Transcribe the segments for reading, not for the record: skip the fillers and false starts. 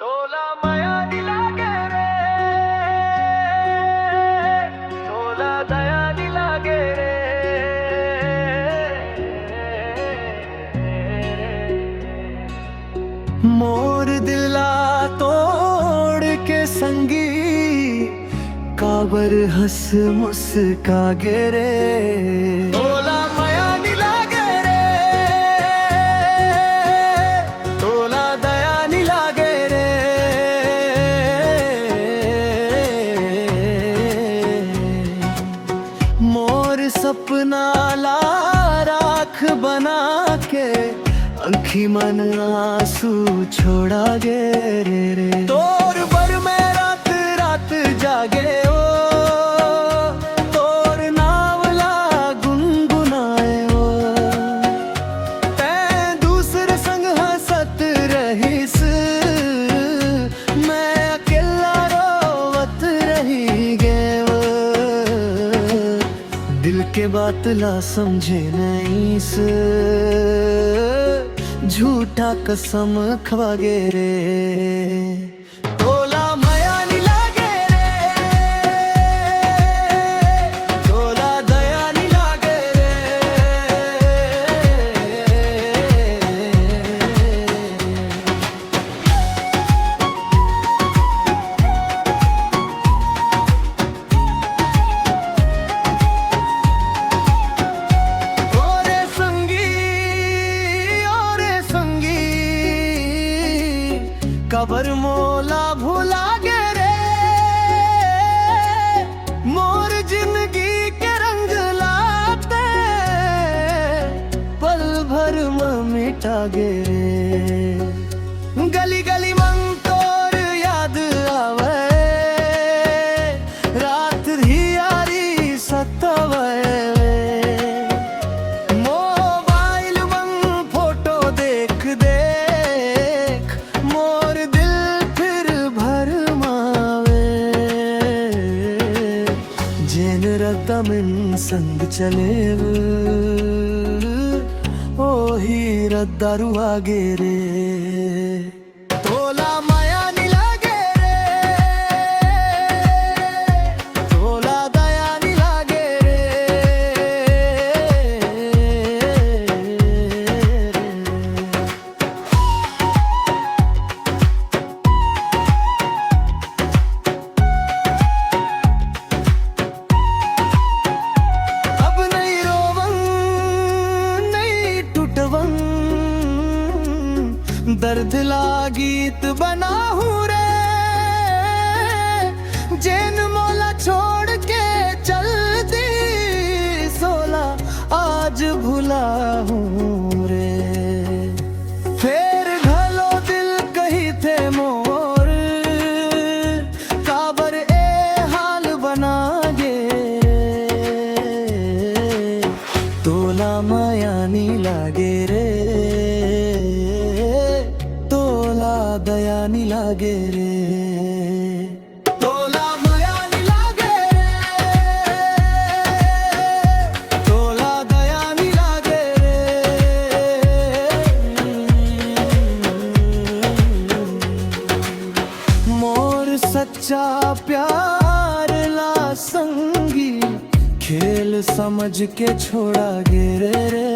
तोला माया लागे रे, तोला दया लागे रे। मोर दिला तोड़ के संगी काबर हंस मुस्का गे तोला माया लागे रे, तोला दया लागे रे। मोर सपना ला राख बना के अंखी मन आंसू छोड़ा गे रे। तोर बर में रात रात जागे ओ, तोर नावला गुनगुनाए ओ। तैं दूसरे संग हंसत रहीस, मैं अकेला रोवत रही गे वो। दिल के बात ला समझे नहीं से, झूठा कसम खवा गे रे। तोला माया लागे रे, तोला दया लागे रे। ओरे संगी कबर मोला भुला गे रे। मोर जिंदगी के रंग लाते पल भर में मिटा गे रे। गली गली मन तोर याद आवे, रात यारी सतावे। मोबाइल मन फोटो देख देख मोर तमिन संग चले ओ ही रद्दारू आगे रे। तोला माया लागे रे, तोला दया लागे रे। दर्द ला गीत बना हूँ रे, जेन मोला छोड़ के चल दी सोला आज भुला हूँ रे। फिर घलो दिल कही थे मोर, काबर ए हाल बना गे। तोला माया लागे रे, दया लागे रे। तोला माया लागे रे, तोला दया लागे रे। मोर सच्चा प्यार ला संगी खेल समझ के छोड़ा गे रे।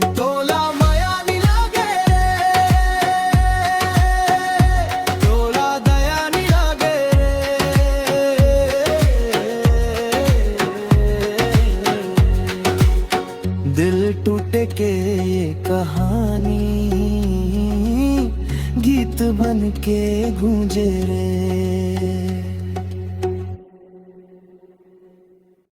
तोला दिल टूटे के ये कहानी गीत बन के गूंजे रे।